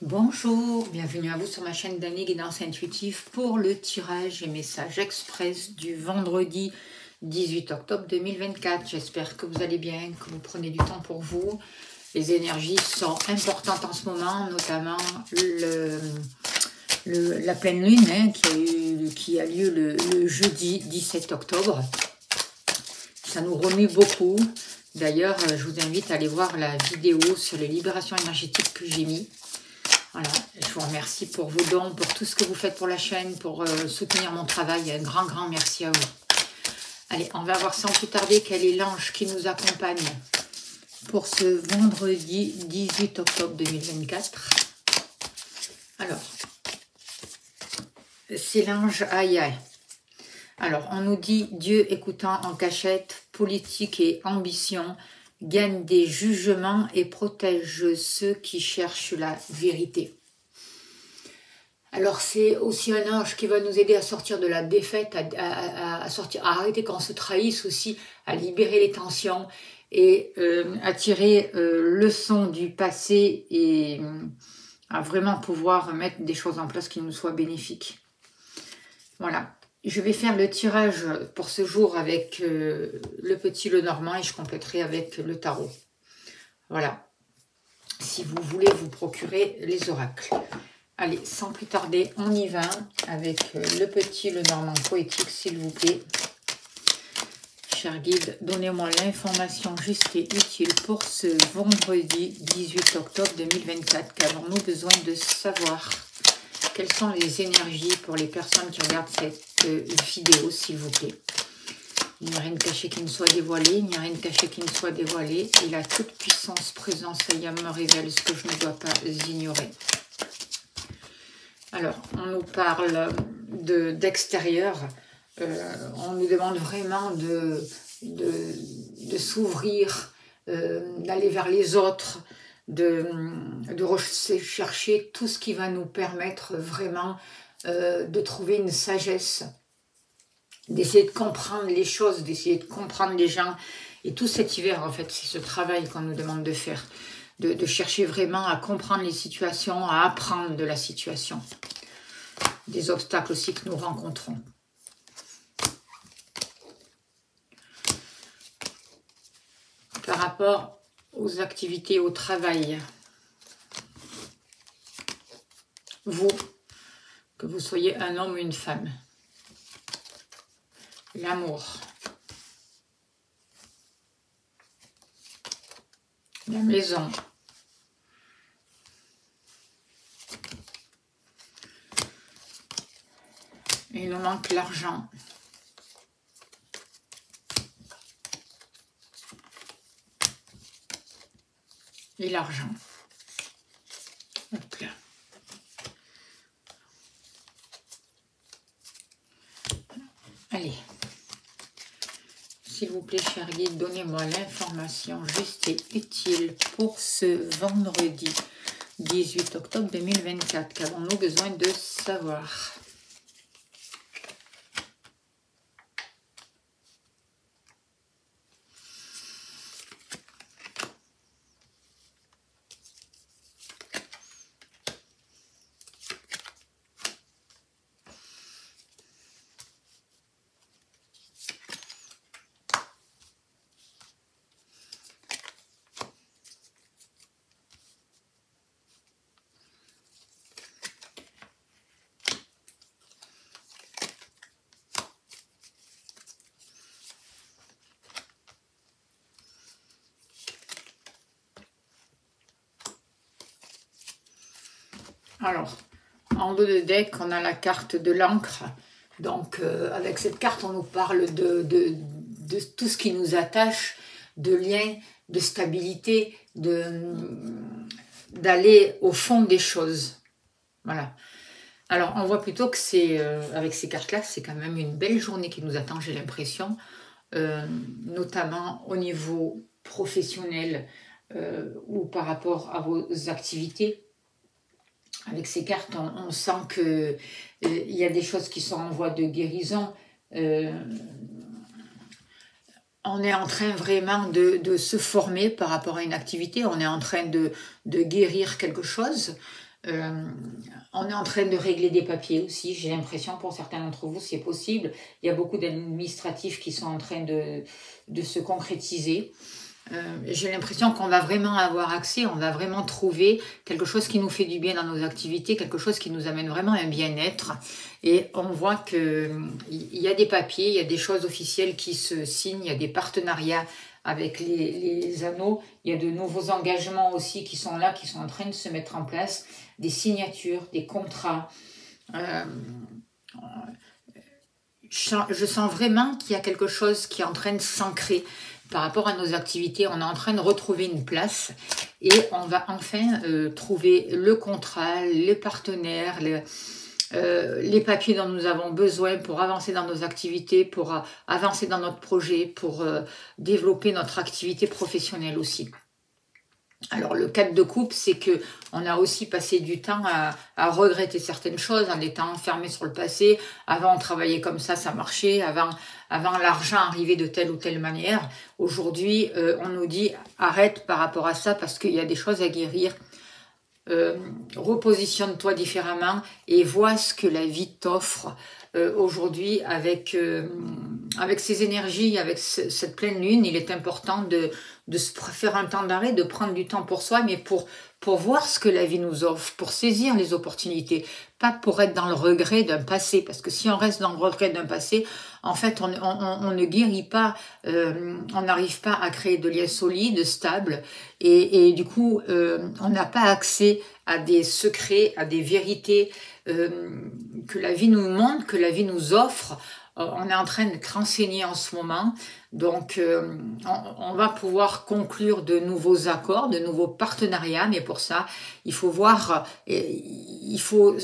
Bonjour, bienvenue à vous sur ma chaîne d'Annie Guidance Intuitive pour le tirage et message express du vendredi 18 octobre 2024. J'espère que vous allez bien, que vous prenez du temps pour vous. Les énergies sont importantes en ce moment, notamment la pleine lune qui a lieu le jeudi 17 octobre. Ça nous remue beaucoup. D'ailleurs, je vous invite à aller voir la vidéo sur les libérations énergétiques que j'ai mis. Voilà, je vous remercie pour vos dons, pour tout ce que vous faites pour la chaîne, pour soutenir mon travail. Un grand merci à vous. Allez, on va voir sans plus tarder quel est l'ange qui nous accompagne pour ce vendredi 18 octobre 2024. Alors, c'est l'ange Aya. Alors, on nous dit Dieu écoutant en cachette, politique et ambition, gagne des jugements et protège ceux qui cherchent la vérité. Alors c'est aussi un ange qui va nous aider à sortir de la défaite, à arrêter qu'on se trahisse aussi, à libérer les tensions et à tirer leçon du passé et à vraiment pouvoir mettre des choses en place qui nous soient bénéfiques. Voilà. Je vais faire le tirage pour ce jour avec le petit Lenormand et je compléterai avec le tarot. Voilà. Si vous voulez vous procurer les oracles. Allez, sans plus tarder, on y va avec le petit Lenormand poétique, s'il vous plaît. Cher guide, donnez-moi l'information juste et utile pour ce vendredi 18 octobre 2024. Qu'avons-nous besoin de savoir? Quelles sont les énergies pour les personnes qui regardent cette vidéo, s'il vous plaît? Il n'y a rien de caché qui ne soit dévoilé, il n'y a rien de caché qui ne soit dévoilé. Et la toute puissance présence Ayam me révèle ce que je ne dois pas ignorer. Alors, on nous parle d'extérieur. On nous demande vraiment de s'ouvrir, d'aller vers les autres, de rechercher tout ce qui va nous permettre vraiment de trouver une sagesse, d'essayer de comprendre les choses, d'essayer de comprendre les gens. Et tout cet hiver, en fait, c'est ce travail qu'on nous demande de faire, de chercher vraiment à comprendre les situations, à apprendre de la situation, des obstacles aussi que nous rencontrons. Par rapport aux activités, au travail, vous, que vous soyez un homme ou une femme, l'amour, la maison, il nous manque l'argent, et l'argent. Hop là. Allez, s'il vous plaît, cher guide, donnez-moi l'information juste et utile pour ce vendredi 18 octobre 2024. Qu'avons-nous besoin de savoir? Alors, en haut de deck, on a la carte de l'encre. Donc, avec cette carte, on nous parle de tout ce qui nous attache, de liens, de stabilité, d'aller au fond des choses. Voilà. Alors, on voit plutôt que c'est, avec ces cartes-là, c'est quand même une belle journée qui nous attend, j'ai l'impression, notamment au niveau professionnel ou par rapport à vos activités. Avec ces cartes, on sent qu'il y a des choses qui sont en voie de guérison. On est en train vraiment de se former par rapport à une activité. On est en train de guérir quelque chose. Euh, on est en train de régler des papiers aussi, j'ai l'impression pour certains d'entre vous c'est possible. Il y a beaucoup d'administratifs qui sont en train de se concrétiser. J'ai l'impression qu'on va vraiment avoir accès, on va vraiment trouver quelque chose qui nous fait du bien dans nos activités, quelque chose qui nous amène vraiment un bien-être. Et on voit qu'il y a des papiers, il y a des choses officielles qui se signent, il y a des partenariats avec les anneaux, il y a de nouveaux engagements aussi qui sont là, qui sont en train de se mettre en place, des signatures, des contrats. Je sens vraiment qu'il y a quelque chose qui est en train de s'ancrer par rapport à nos activités. On est en train de retrouver une place et on va enfin trouver le contrat, les partenaires, les papiers dont nous avons besoin pour avancer dans nos activités, pour avancer dans notre projet, pour développer notre activité professionnelle aussi. Alors le 4 de coupe, c'est que on a aussi passé du temps à regretter certaines choses en étant enfermé sur le passé. Avant on travaillait comme ça marchait. Avant l'argent arrivait de telle ou telle manière. Aujourd'hui, on nous dit arrête par rapport à ça parce qu'il y a des choses à guérir. Repositionne-toi différemment et vois ce que la vie t'offre aujourd'hui avec ces énergies, avec cette pleine lune. Il est important de se faire un temps d'arrêt, de prendre du temps pour soi, mais pour voir ce que la vie nous offre, pour saisir les opportunités, pas pour être dans le regret d'un passé, parce que si on reste dans le regret d'un passé, en fait, on ne guérit pas, on n'arrive pas à créer de liens solides, stables, et du coup, on n'a pas accès à des secrets, à des vérités que la vie nous montre, que la vie nous offre. On est en train d'être renseigné en ce moment, donc on va pouvoir conclure de nouveaux accords, de nouveaux partenariats, mais pour ça, il faut voir, il faut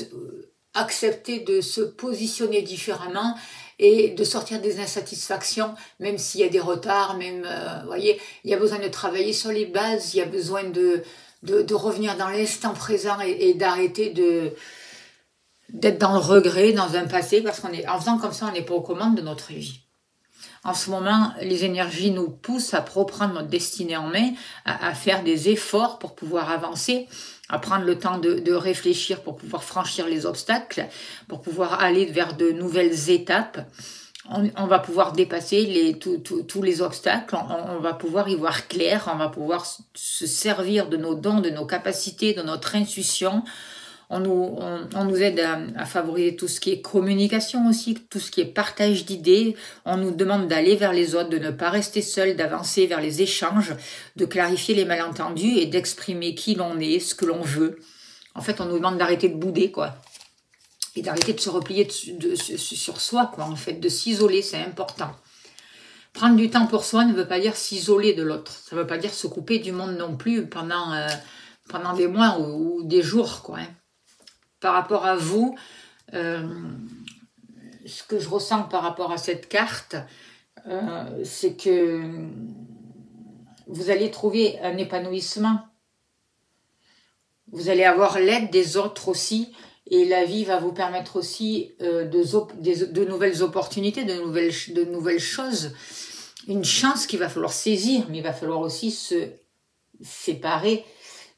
accepter de se positionner différemment et de sortir des insatisfactions, même s'il y a des retards, même, vous voyez, il y a besoin de travailler sur les bases, il y a besoin de revenir dans l'instant présent et d'arrêter d'être dans le regret, dans un passé, parce qu'en faisant comme ça, on n'est pas aux commandes de notre vie. En ce moment, les énergies nous poussent à reprendre notre destinée en main, à faire des efforts pour pouvoir avancer, à prendre le temps de réfléchir pour pouvoir franchir les obstacles, pour pouvoir aller vers de nouvelles étapes. On va pouvoir dépasser tous les obstacles, on va pouvoir y voir clair, on va pouvoir se servir de nos dons, de nos capacités, de notre intuition. On nous aide à favoriser tout ce qui est communication aussi, tout ce qui est partage d'idées. On nous demande d'aller vers les autres, de ne pas rester seul, d'avancer vers les échanges, de clarifier les malentendus et d'exprimer qui l'on est, ce que l'on veut. En fait, on nous demande d'arrêter de bouder, quoi. Et d'arrêter de se replier sur soi, quoi, en fait, de s'isoler, c'est important. Prendre du temps pour soi ne veut pas dire s'isoler de l'autre. Ça ne veut pas dire se couper du monde non plus pendant des mois ou des jours, quoi. Hein. Par rapport à vous, ce que je ressens par rapport à cette carte, c'est que vous allez trouver un épanouissement. Vous allez avoir l'aide des autres aussi, et la vie va vous permettre aussi de nouvelles opportunités, de nouvelles choses. Une chance qu'il va falloir saisir, mais il va falloir aussi se séparer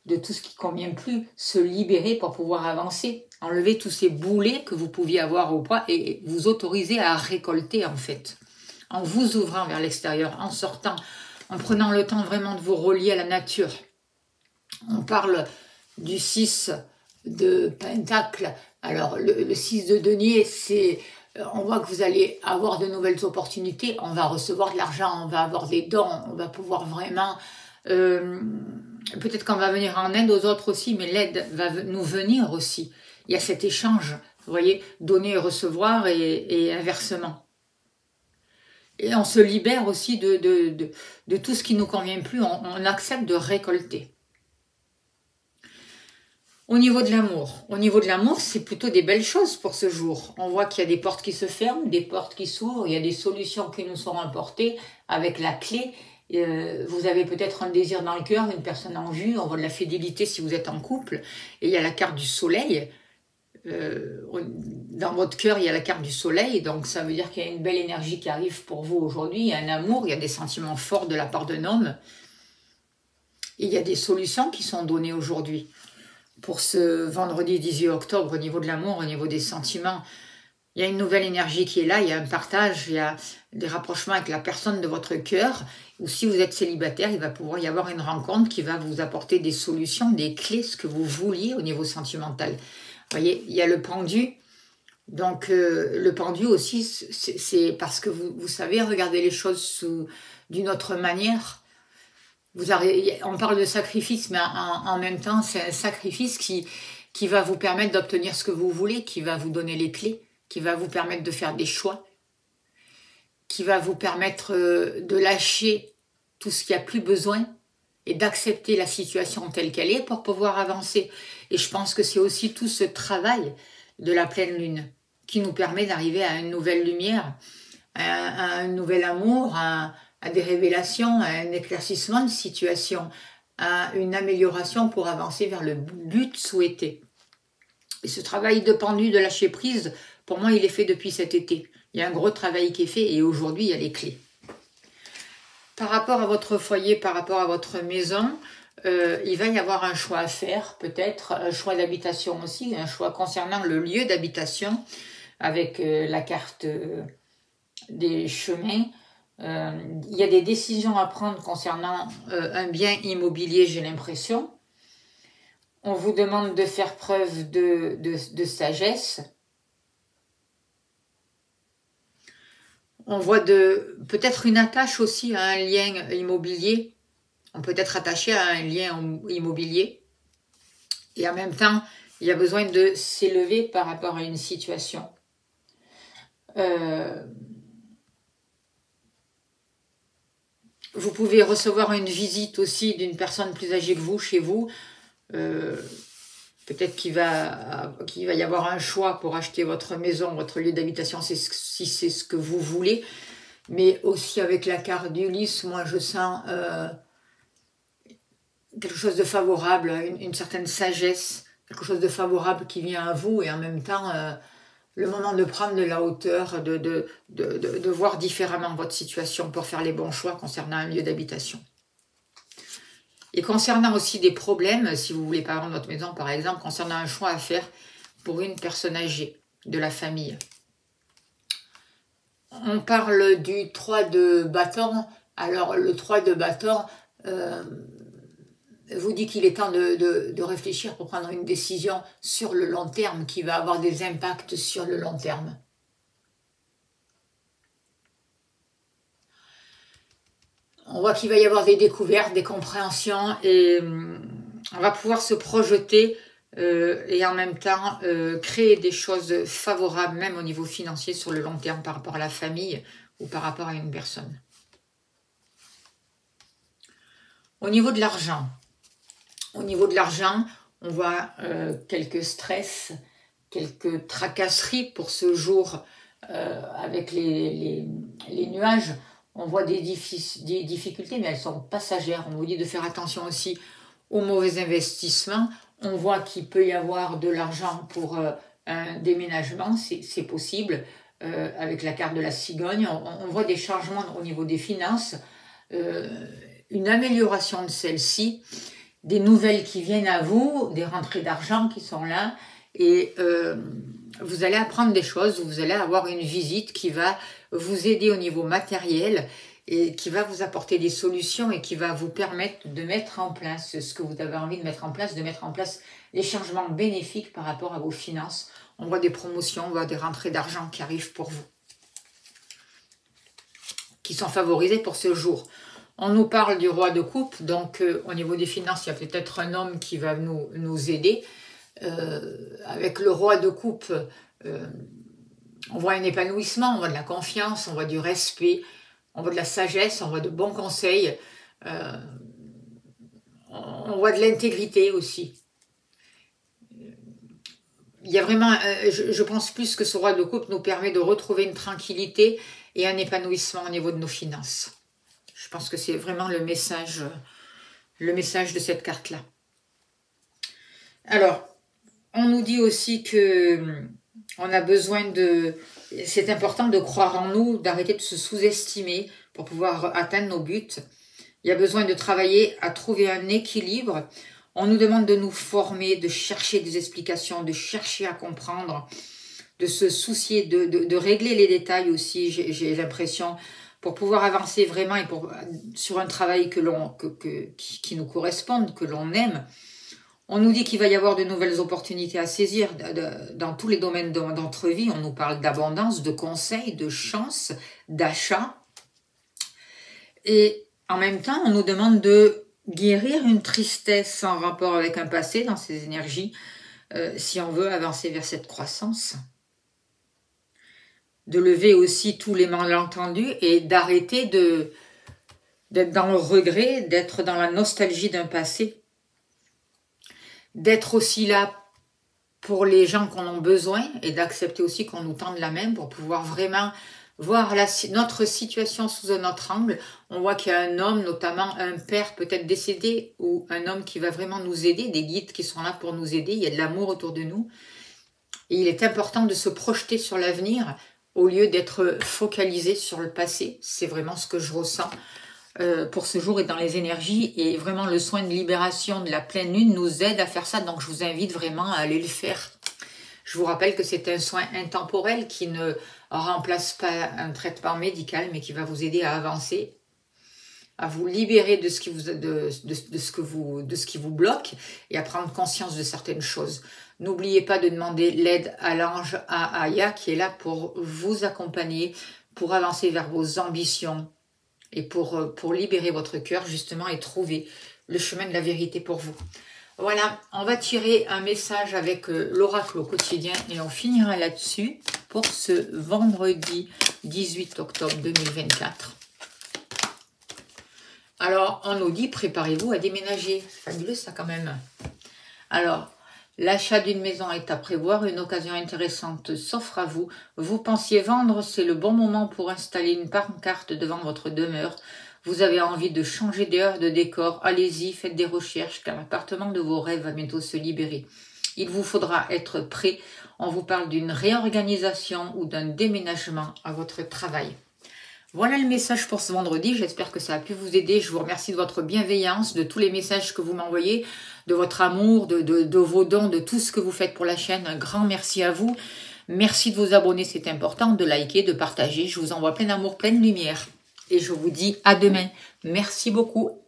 de tout ce qui ne convient plus, se libérer pour pouvoir avancer, enlever tous ces boulets que vous pouviez avoir au poids et vous autoriser à récolter en fait, en vous ouvrant vers l'extérieur, en sortant, en prenant le temps vraiment de vous relier à la nature. On parle du 6 de Pentacle, alors le 6 de denier, c'est... On voit que vous allez avoir de nouvelles opportunités, on va recevoir de l'argent, on va avoir des dons, on va pouvoir vraiment... peut-être qu'on va venir en aide aux autres aussi, mais l'aide va nous venir aussi. Il y a cet échange, vous voyez, donner et recevoir et inversement. Et on se libère aussi de tout ce qui ne nous convient plus, on accepte de récolter. Au niveau de l'amour, c'est plutôt des belles choses pour ce jour. On voit qu'il y a des portes qui se ferment, des portes qui s'ouvrent, il y a des solutions qui nous sont apportées avec la clé. Vous avez peut-être un désir dans le cœur, une personne en vue, on voit de la fidélité si vous êtes en couple, et il y a la carte du soleil. Dans votre cœur, il y a la carte du soleil, donc ça veut dire qu'il y a une belle énergie qui arrive pour vous aujourd'hui, il y a un amour, il y a des sentiments forts de la part d'un homme, et il y a des solutions qui sont données aujourd'hui. pour ce vendredi 18 octobre au niveau de l'amour, au niveau des sentiments. Il y a une nouvelle énergie qui est là, il y a un partage, il y a des rapprochements avec la personne de votre cœur. Ou si vous êtes célibataire, il va pouvoir y avoir une rencontre qui va vous apporter des solutions, des clés, ce que vous vouliez au niveau sentimental. Vous voyez, il y a le pendu. Donc le pendu aussi, c'est parce que vous savez regarder les choses d'une autre manière. On parle de sacrifice, mais en même temps, c'est un sacrifice qui va vous permettre d'obtenir ce que vous voulez, qui va vous donner les clés, qui va vous permettre de faire des choix, qui va vous permettre de lâcher tout ce qu'il n'y a plus besoin et d'accepter la situation telle qu'elle est pour pouvoir avancer. Et je pense que c'est aussi tout ce travail de la pleine lune qui nous permet d'arriver à une nouvelle lumière, à un nouvel amour, à des révélations, à un éclaircissement de situation, à une amélioration pour avancer vers le but souhaité. Et ce travail de pendu, de lâcher prise, pour moi, il est fait depuis cet été. Il y a un gros travail qui est fait et aujourd'hui, il y a les clés. Par rapport à votre foyer, par rapport à votre maison, il va y avoir un choix à faire, peut-être un choix d'habitation aussi, un choix concernant le lieu d'habitation avec la carte des chemins. Il y a des décisions à prendre concernant un bien immobilier, j'ai l'impression. On vous demande de faire preuve de sagesse. On voit peut-être une attache aussi à un lien immobilier. On peut être attaché à un lien immobilier. Et en même temps, il y a besoin de s'élever par rapport à une situation. Vous pouvez recevoir une visite aussi d'une personne plus âgée que vous, chez vous. Peut-être qu'il va y avoir un choix pour acheter votre maison, votre lieu d'habitation, si c'est ce que vous voulez. Mais aussi avec la carte d'Ulysse, moi je sens quelque chose de favorable, une certaine sagesse, quelque chose de favorable qui vient à vous et en même temps le moment de prendre de la hauteur, de voir différemment votre situation pour faire les bons choix concernant un lieu d'habitation. Et concernant aussi des problèmes, si vous voulez pas vendre votre maison par exemple, concernant un choix à faire pour une personne âgée de la famille. On parle du 3 de bâton. Alors le 3 de bâton vous dit qu'il est temps de réfléchir pour prendre une décision sur le long terme qui va avoir des impacts sur le long terme. On voit qu'il va y avoir des découvertes, des compréhensions et on va pouvoir se projeter et en même temps créer des choses favorables même au niveau financier sur le long terme par rapport à la famille ou par rapport à une personne. Au niveau de l'argent, on voit quelques stress, quelques tracasseries pour ce jour avec les nuages. On voit des difficultés, mais elles sont passagères. On vous dit de faire attention aussi aux mauvais investissements. On voit qu'il peut y avoir de l'argent pour un déménagement, c'est possible. Avec la carte de la cigogne, on voit des changements au niveau des finances, une amélioration de celle-ci, des nouvelles qui viennent à vous, des rentrées d'argent qui sont là, et vous allez apprendre des choses, vous allez avoir une visite qui va vous aider au niveau matériel et qui va vous apporter des solutions et qui va vous permettre de mettre en place ce que vous avez envie de mettre en place les changements bénéfiques par rapport à vos finances. On voit des promotions, on voit des rentrées d'argent qui arrivent pour vous, qui sont favorisées pour ce jour. On nous parle du roi de coupe, donc au niveau des finances, il y a peut-être un homme qui va nous aider. Avec le roi de coupe, on voit un épanouissement, on voit de la confiance, on voit du respect, on voit de la sagesse, on voit de bons conseils, on voit de l'intégrité aussi. Il y a vraiment, je pense plus que ce roi de coupe nous permet de retrouver une tranquillité et un épanouissement au niveau de nos finances. Je pense que c'est vraiment le message de cette carte-là. Alors, on nous dit aussi que on a besoin c'est important de croire en nous, d'arrêter de se sous-estimer pour pouvoir atteindre nos buts. Il y a besoin de travailler à trouver un équilibre On nous demande de nous former, de chercher des explications, de chercher à comprendre, de se soucier, de régler les détails aussi, j'ai l'impression, pour pouvoir avancer vraiment et sur un travail qui nous corresponde, que l'on aime. On nous dit qu'il va y avoir de nouvelles opportunités à saisir dans tous les domaines de notre vie. On nous parle d'abondance, de conseils, de chance, d'achat. Et en même temps, on nous demande de guérir une tristesse en rapport avec un passé dans ces énergies, si on veut avancer vers cette croissance. De lever aussi tous les malentendus et d'arrêter d'être dans le regret, d'être dans la nostalgie d'un passé, d'être aussi là pour les gens qu'on a besoin et d'accepter aussi qu'on nous tende la main pour pouvoir vraiment voir notre situation sous un autre angle. On voit qu'il y a un homme, notamment un père peut-être décédé ou un homme qui va vraiment nous aider, des guides qui sont là pour nous aider, il y a de l'amour autour de nous. Et il est important de se projeter sur l'avenir au lieu d'être focalisé sur le passé. C'est vraiment ce que je ressens pour ce jour et dans les énergies. Et vraiment, le soin de libération de la pleine lune nous aide à faire ça. Donc, je vous invite vraiment à aller le faire. Je vous rappelle que c'est un soin intemporel qui ne remplace pas un traitement médical, mais qui va vous aider à avancer, à vous libérer de ce qui vous bloque et à prendre conscience de certaines choses. N'oubliez pas de demander l'aide à l'ange Aya qui est là pour vous accompagner, pour avancer vers vos ambitions et pour libérer votre cœur justement et trouver le chemin de la vérité pour vous. Voilà, on va tirer un message avec l'oracle au quotidien et on finira là-dessus pour ce vendredi 18 octobre 2024. Alors, on nous dit, préparez-vous à déménager. C'est fabuleux ça quand même. Alors, l'achat d'une maison est à prévoir, une occasion intéressante s'offre à vous. Vous pensiez vendre, c'est le bon moment pour installer une pancarte devant votre demeure. Vous avez envie de changer d'air, de décor, allez-y, faites des recherches car l'appartement de vos rêves va bientôt se libérer. Il vous faudra être prêt. On vous parle d'une réorganisation ou d'un déménagement à votre travail. Voilà le message pour ce vendredi, j'espère que ça a pu vous aider. Je vous remercie de votre bienveillance, de tous les messages que vous m'envoyez, de votre amour, de vos dons, de tout ce que vous faites pour la chaîne. Un grand merci à vous. Merci de vous abonner, c'est important, de liker, de partager. Je vous envoie plein d'amour, plein de lumière. Et je vous dis à demain. Merci beaucoup.